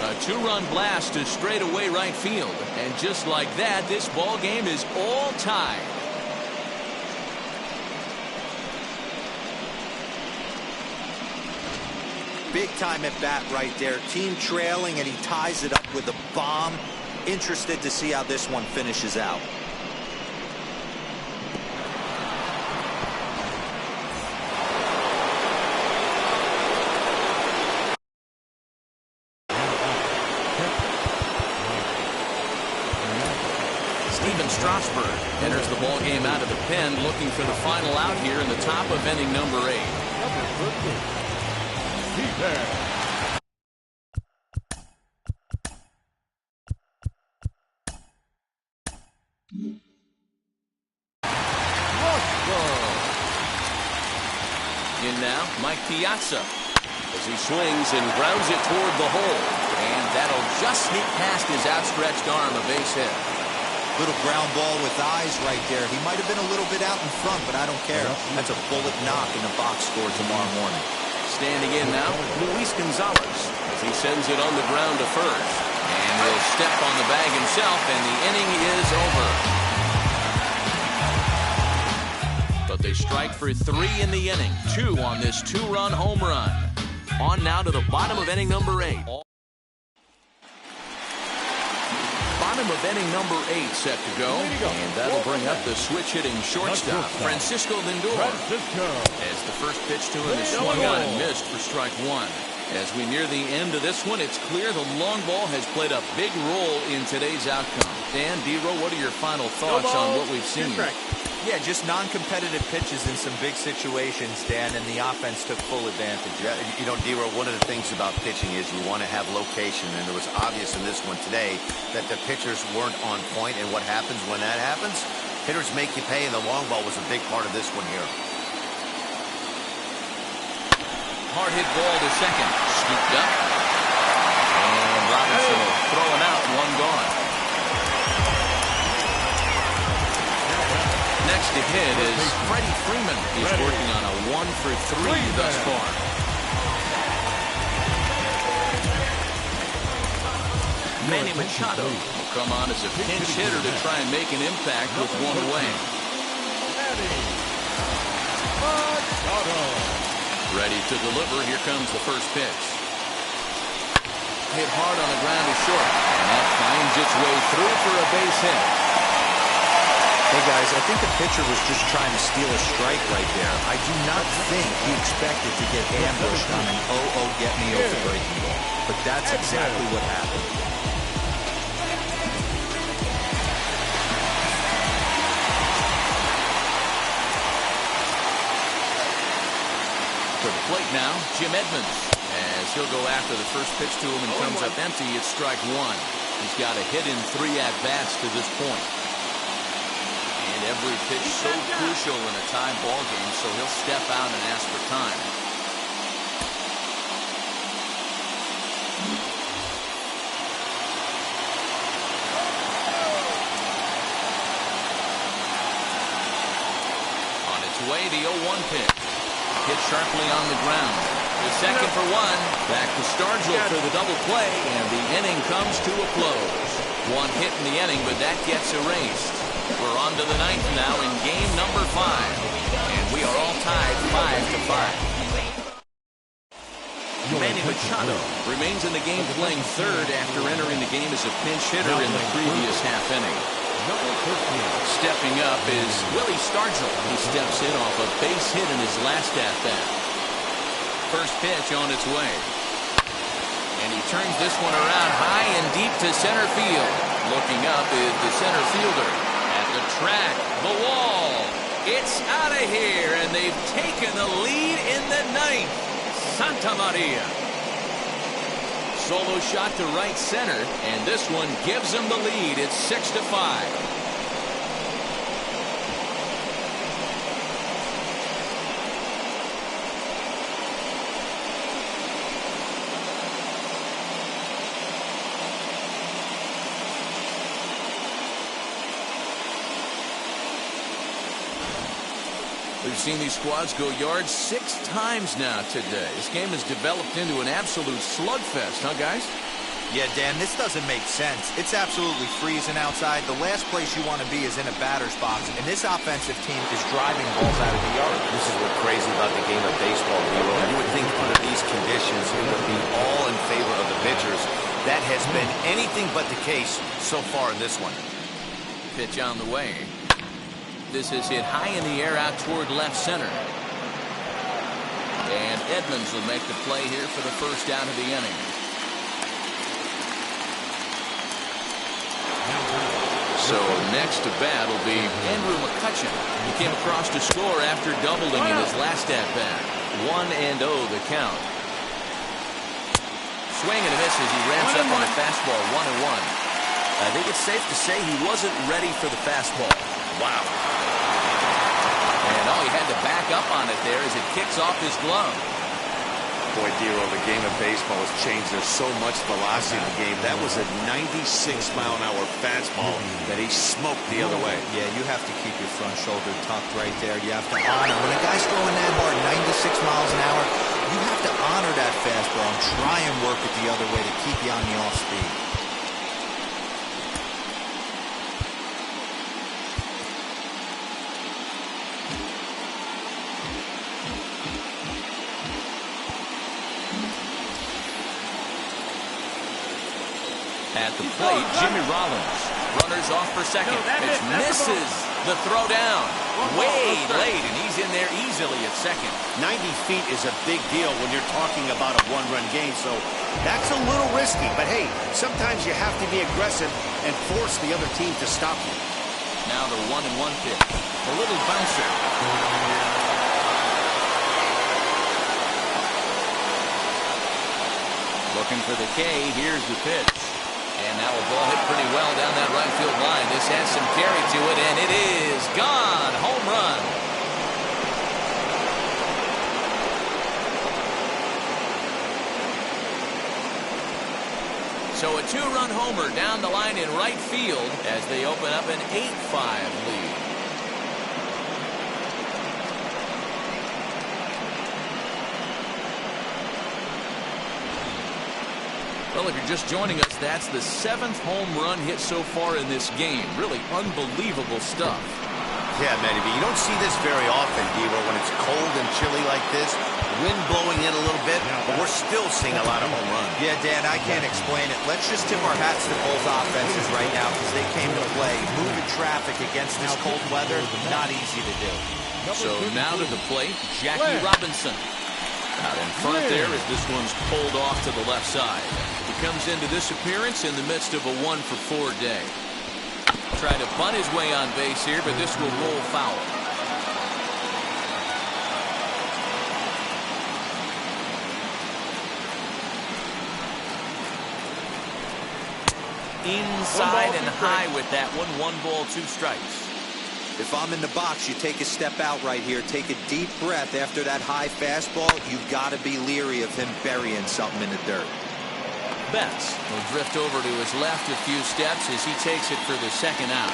A two-run blast to straightaway right field. And just like that, this ball game is all tied. Big time at bat right there. Team trailing, and he ties it up with a bomb. Interested to see how this one finishes out. Strasburg enters the ball game out of the pen, looking for the final out here in the top of inning number 8. In now, Mike Piazza as he swings and grounds it toward the hole, and that'll just sneak past his outstretched arm, a base hit. Little ground ball with eyes right there. He might have been a little bit out in front, but I don't care. That's a bullet knock in the box score tomorrow morning. Standing in now, Luis Gonzalez as he sends it on the ground to first. And he'll step on the bag himself, and the inning is over. But they strike for 3 in the inning. 2 on this 2-run home run. On now to the bottom of inning number 8. Bottom of inning number 8 set to go, and that'll bring up the switch-hitting shortstop, Francisco Lindor. As the first pitch to him is swung on and missed for strike 1. As we near the end of this one, it's clear the long ball has played a big role in today's outcome. Dan, D-Row, what are your final thoughts on what we've seen? Yeah, just non-competitive pitches in some big situations, Dan, and the offense took full advantage. Yeah, you know, D-Row, one of the things about pitching is you want to have location, and it was obvious in this one today that the pitchers weren't on point, and what happens when that happens? Hitters make you pay, and the long ball was a big part of this one here. Hard hit ball to second, scooped up, and Robinson will throw it out, 1 gone. Next to hit is Freddie Freeman. He's working on a 1 for 3 thus far. Manny Machado will come on as a pinch hitter to try and make an impact with 1 away. Ready to deliver. Here comes the first pitch. Hit hard on the ground to short, and that finds its way through for a base hit. Hey, guys, I think the pitcher was just trying to steal a strike right there. I do not think he expected to get ambushed on an get-me-over breaking ball. But that's exactly what happened. To the plate now, Jim Edmonds. As he'll go after the first pitch to him and comes up empty, it's strike 1. He's got a hit in 3 at-bats to this point. Every pitch so crucial in a tie ball game, so he'll step out and ask for time. On its way, the 0-1 pitch. Hit sharply on the ground. The second for 1. Back to Stargell for the double play, and the inning comes to a close. 1 hit in the inning, but that gets erased. We're on to the 9th now in game number 5. And we are all tied 5-5. Manny Machado remains in the game playing third after entering the game as a pinch hitter in the previous half inning. Stepping up is Willie Stargell. He steps in off a base hit in his last at-bat. First pitch on its way. And he turns this one around high and deep to center field. Looking up is the center fielder. The track, the wall, It's out of here, and they've taken the lead in the ninth. Santa Maria. Solo shot to right center, and this one gives them the lead. It's 6-5. We've seen these squads go yards 6 times now today. This game has developed into an absolute slugfest, huh, guys? Yeah, Dan, this doesn't make sense. It's absolutely freezing outside. The last place you want to be is in a batter's box, and this offensive team is driving balls out of the yard. This is what's crazy about the game of baseball, Hero. You would think under these conditions it would be all in favor of the pitchers. That has been anything but the case so far in this one. Pitch on the way. This is hit high in the air out toward left center. And Edmonds will make the play here for the first out of the inning. So next to bat will be Andrew McCutcheon. He came across to score after doubling in his last at-bat. 1-0 the count. Swing and a miss as he ramps up on a fastball. 1-1. I think it's safe to say he wasn't ready for the fastball. Wow. And all he had to back up on it there as it kicks off his glove. Boy, Dero, the game of baseball has changed. There's so much velocity in the game. That was a 96-mile-an-hour fastball that he smoked the other way. Yeah, you have to keep your front shoulder tucked right there. You have to honor. When a guy's throwing that hard, 96 miles an hour, you have to honor that fastball and try and work it the other way to keep you on the off speed. At the plate, Jimmy Rollins. Runners off for second. Pitch misses the throw down. Way late, and he's in there easily at second. 90 feet is a big deal when you're talking about a one-run game, so that's a little risky. But, hey, sometimes you have to be aggressive and force the other team to stop you. Now the 1-1 pitch. A little bouncer. Looking for the K. Here's the pitch. And now a ball hit pretty well down that right field line. This has some carry to it, and it is gone. Home run. So a 2-run homer down the line in right field as they open up an 8-5 lead. Well, if you're just joining us, that's the 7th home run hit so far in this game. Really unbelievable stuff. Yeah, Matty B, you don't see this very often, Devo, when it's cold and chilly like this. Wind blowing in a little bit, but we're still seeing a lot of home runs. Yeah, Dan, I can't explain it. Let's just tip our hats to both offenses right now because they came to play. Moving traffic against this cold weather, not easy to do. So now to the plate, Jackie Robinson. Out in front there as this one's pulled off to the left side. He comes into this appearance in the midst of a 1-for-4 day. Trying to bunt his way on base here, but this will roll foul. Inside and high with that one. 1 ball, 2 strikes. If I'm in the box, you take a step out right here. Take a deep breath after that high fastball. You've got to be leery of him burying something in the dirt. Betts will drift over to his left a few steps as he takes it for the second out.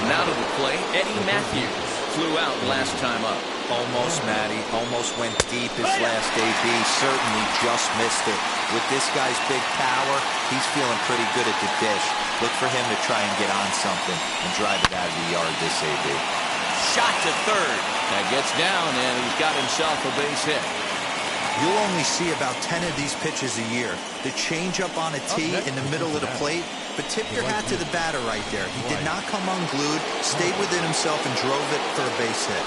Now to the plate, Eddie Matthews flew out last time up. Almost, Matty. Almost went deep his last AB. Certainly just missed it. With this guy's big power, he's feeling pretty good at the dish. Look for him to try and get on something and drive it out of the yard this AB. Shot to third. That gets down, and he's got himself a base hit. You'll only see about 10 of these pitches a year. The changeup on a tee in the middle of the plate, but tip your hat to the batter right there. He did not come unglued, stayed within himself, and drove it for a base hit.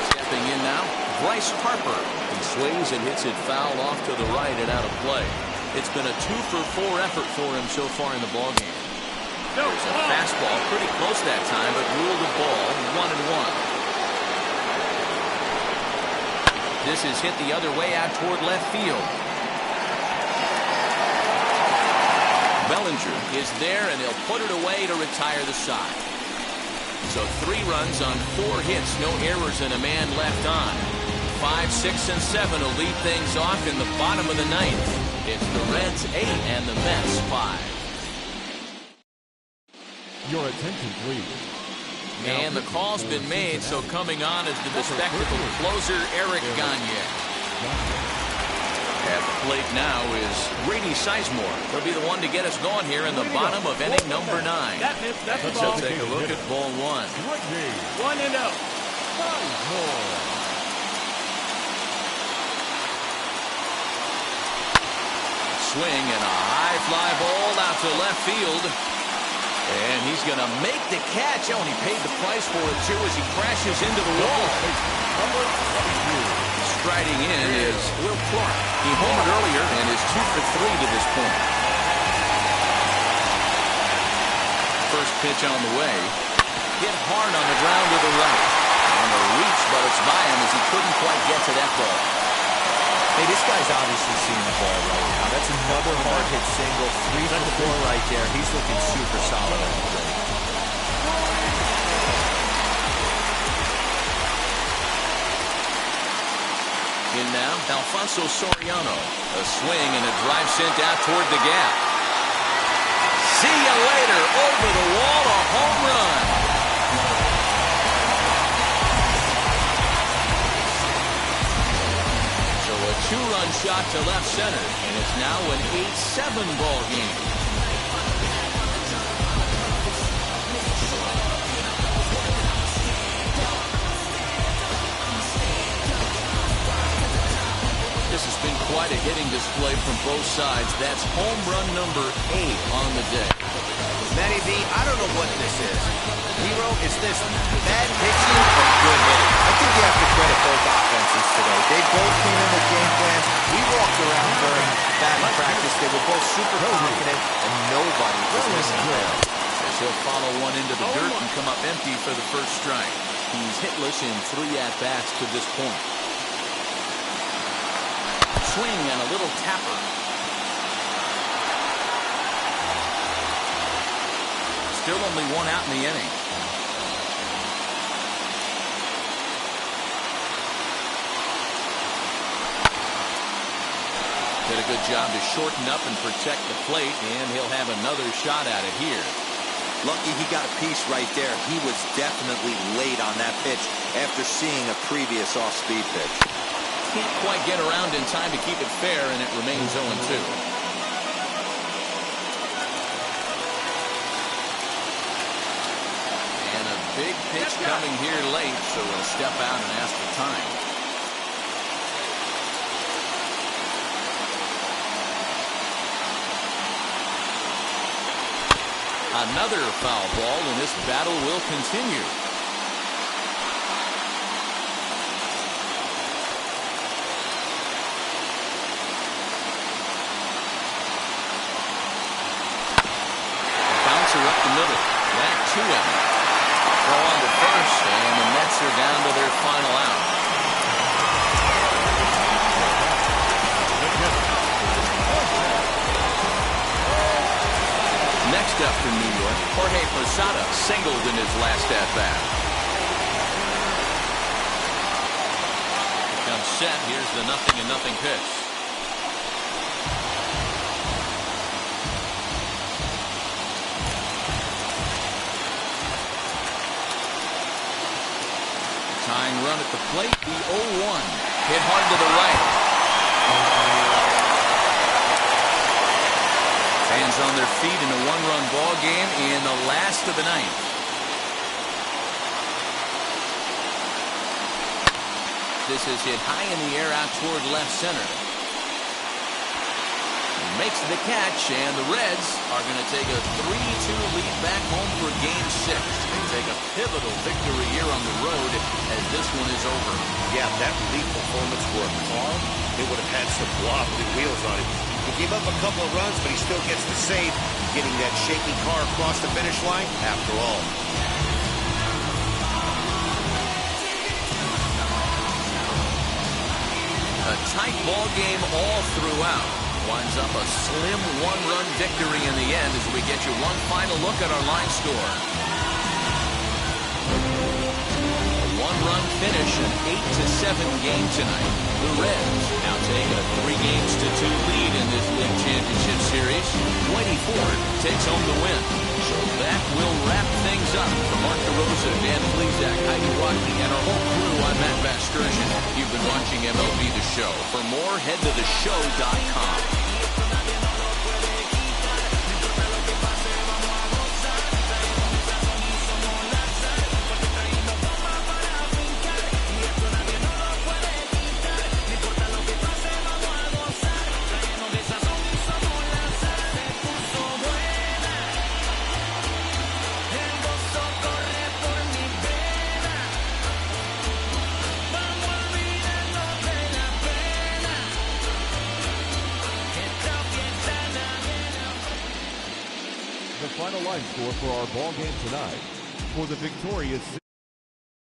Stepping in now, Bryce Harper. He swings and hits it foul off to the right and out of play. It's been a 2-for-4 effort for him so far in the ballgame. There's a fastball pretty close that time, but ruled a ball 1-1. This is hit the other way out toward left field. Bellinger is there, and they'll put it away to retire the side. So 3 runs on 4 hits, no errors, and a man left on. 5, 6, and 7 will lead things off in the bottom of the 9th. It's the Reds 8 and the Mets 5. Your attention, please. And the call's been made, so coming on is the bespectacled closer, Eric Gagne. At the plate now is Grady Sizemore. He'll be the one to get us going here in the bottom of inning number 9. That's the So ball. take a look at ball 1. 1-0. Swing and a high fly ball out to left field. And he's going to make the catch. Oh, and he paid the price for it, too, as he crashes into the wall. Striding in is Will Clark. He homered earlier and is 2 for 3 to this point. First pitch on the way. Hit hard on the ground to the right. On the reach, but it's by him as he couldn't quite get to that ball. Hey, this guy's obviously seeing the ball right now. That's another hard hit single. 3 for 4 right there. He's looking super solid on the plate. In now, Alfonso Soriano. A swing and a drive sent out toward the gap. See you later. Over the wall, a home run. So a 2-run shot to left center, and it's now an 8-7 ball game. This has been quite a hitting display from both sides. That's home run number 8 on the day. Matty V, I don't know what this is. Hero, is this bad pitching or good hitting? I think you have to credit both offenses today. They both came in with game plans. We walked around during batting practice. They were both super confident, and nobody was missing a ball. As he'll follow one into the dirt and come up empty for the first strike. He's hitless in 3 at-bats to this point. Swing and a little tapper. Still only 1 out in the inning. Did a good job to shorten up and protect the plate, and he'll have another shot at it here. Lucky he got a piece right there. He was definitely late on that pitch after seeing a previous off-speed pitch. Can't quite get around in time to keep it fair, and it remains 0-2. And a big pitch coming here late, so we'll step out and ask for time. Another foul ball, and this battle will continue. Bouncer up the middle. Back to him. Throw on to first, and the Mets are down to their final out. Next up for New York, Jorge Posada singled in his last at-bat. Comes set. Here's the 0-0 pitch. Tying run at the plate, the 0-1. Hit hard to the right. Fans on their feet in a 1-run ball game in the last of the 9th. This is hit high in the air out toward left center. Makes the catch, and the Reds are going to take a 3-2 lead back home for Game 6. They take a pivotal victory here on the road as this one is over. Yeah, that relief performance for a car, it would have had some wobbly wheels on it. He gave up a couple of runs, but he still gets the save, getting that shaky car across the finish line after all. A tight ball game all throughout. Winds up a slim one-run victory in the end as we get you one final look at our line score. One-run finish, an 8-7 game tonight. The Reds now take a 3-2 lead in this league championship series. Whitey Ford takes home the win. So that will wrap things up. For Mark DeRosa, Dan Plesac, Heidi Rocky, and our whole crew, I'm Matt Vasgersian. You've been watching MLB The Show. For more, head to theshow.com. The final line score for our ball game tonight. For the victorious